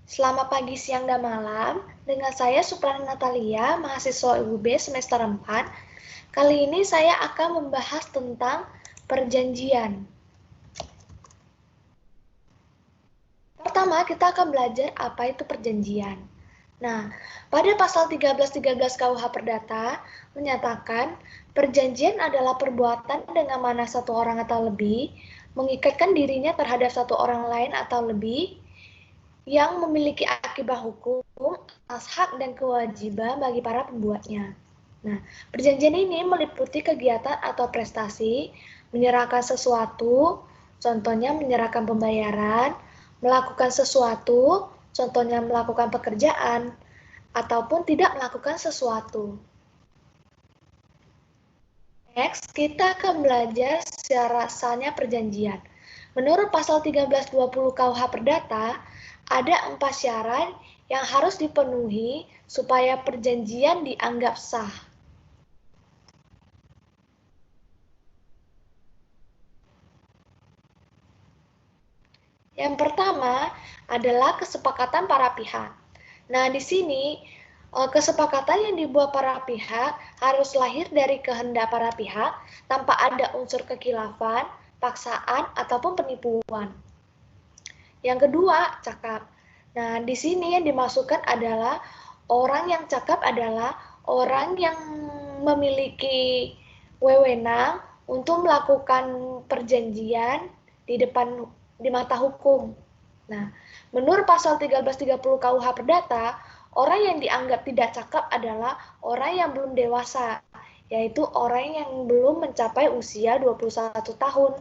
Selamat pagi, siang, dan malam. Dengan saya Suprana Natalia, mahasiswa UB semester 4. Kali ini saya akan membahas tentang perjanjian. Pertama, kita akan belajar apa itu perjanjian. Nah, pada pasal 1313 KUH Perdata menyatakan perjanjian adalah perbuatan dengan mana satu orang atau lebih mengikatkan dirinya terhadap satu orang lain atau lebih yang memiliki akibat hukum atas hak dan kewajiban bagi para pembuatnya. Nah, perjanjian ini meliputi kegiatan atau prestasi, menyerahkan sesuatu, contohnya menyerahkan pembayaran, melakukan sesuatu, contohnya melakukan pekerjaan, ataupun tidak melakukan sesuatu. Next, kita akan belajar secara asalnya perjanjian. Menurut pasal 1320 KUH Perdata, ada 4 syarat yang harus dipenuhi supaya perjanjian dianggap sah. Yang pertama adalah kesepakatan para pihak. Nah, di sini kesepakatan yang dibuat para pihak harus lahir dari kehendak para pihak tanpa ada unsur kekhilafan, paksaan, ataupun penipuan. Yang kedua, cakap. Nah, di sini yang dimasukkan adalah orang yang cakap adalah orang yang memiliki wewenang untuk melakukan perjanjian di mata hukum. Nah, menurut pasal 1330 KUH Perdata, orang yang dianggap tidak cakap adalah orang yang belum dewasa, yaitu orang yang belum mencapai usia 21 tahun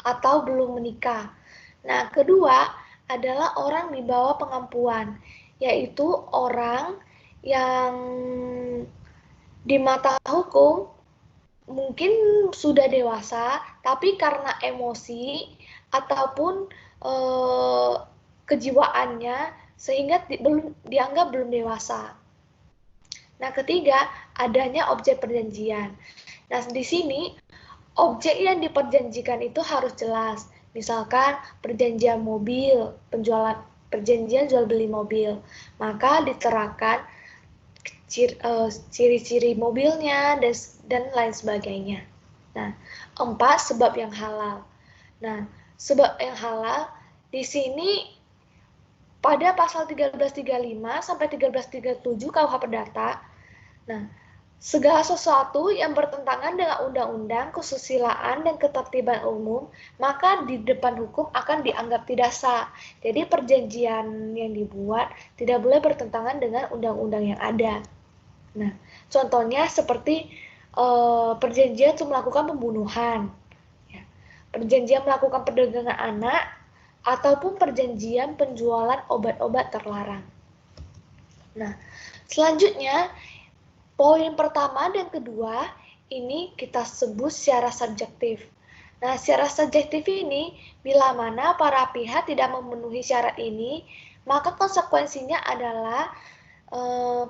atau belum menikah. Nah, kedua adalah orang di bawah pengampuan, yaitu orang yang di mata hukum mungkin sudah dewasa, tapi karena emosi ataupun kejiwaannya sehingga dianggap belum dewasa. Nah, ketiga, adanya objek perjanjian. Nah, di sini objek yang diperjanjikan itu harus jelas. Misalkan perjanjian mobil, perjanjian jual beli mobil, maka diterangkan ciri-ciri mobilnya dan lain sebagainya. Nah, 4, sebab yang halal. Nah, sebab yang halal di sini pada pasal 1335 sampai 1337 KUH Perdata. Nah, segala sesuatu yang bertentangan dengan undang-undang, kesusilaan, dan ketertiban umum, maka di depan hukum akan dianggap tidak sah. Jadi perjanjian yang dibuat tidak boleh bertentangan dengan undang-undang yang ada. Nah, contohnya seperti perjanjian untuk melakukan pembunuhan, ya. Perjanjian melakukan perdagangan anak, ataupun perjanjian penjualan obat-obat terlarang. Nah, selanjutnya poin pertama dan kedua ini kita sebut secara subjektif. Nah, secara subjektif ini bila mana para pihak tidak memenuhi syarat ini, maka konsekuensinya adalah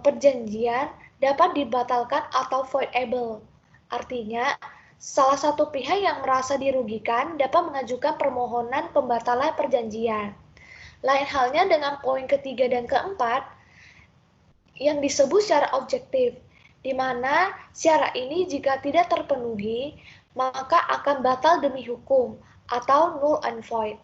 perjanjian dapat dibatalkan atau voidable. Artinya, salah satu pihak yang merasa dirugikan dapat mengajukan permohonan pembatalan perjanjian. Lain halnya dengan poin ketiga dan keempat yang disebut secara objektif, di mana syarat ini jika tidak terpenuhi, maka akan batal demi hukum atau null and void.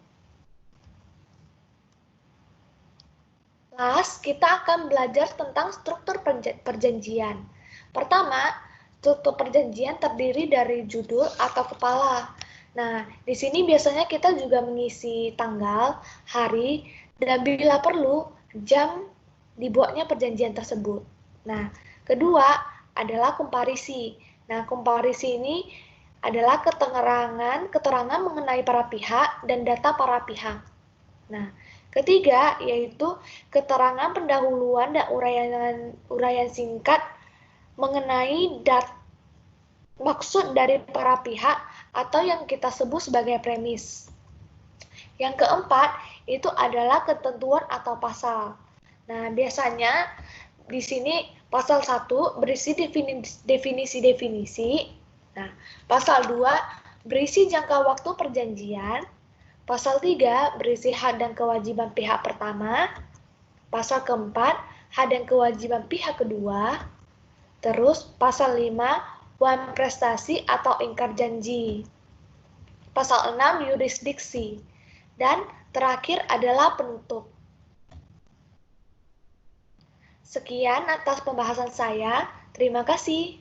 Kelas, kita akan belajar tentang struktur perjanjian. Pertama, struktur perjanjian terdiri dari judul atau kepala. Nah, di sini biasanya kita juga mengisi tanggal, hari, dan bila perlu, jam dibuatnya perjanjian tersebut. Nah, kedua adalah komparisi. Nah, komparisi ini adalah keterangan mengenai para pihak dan data para pihak. Nah, ketiga yaitu keterangan pendahuluan dan uraian singkat mengenai maksud dari para pihak atau yang kita sebut sebagai premis. Yang keempat itu adalah ketentuan atau pasal. Nah, biasanya di sini pasal 1 berisi definisi-definisi. Nah, pasal 2 berisi jangka waktu perjanjian. Pasal 3 berisi hak dan kewajiban pihak pertama. Pasal keempat, hak dan kewajiban pihak kedua. Terus pasal 5, wan prestasi atau ingkar janji. Pasal 6, yurisdiksi. Dan terakhir adalah penutup. Sekian atas pembahasan saya. Terima kasih.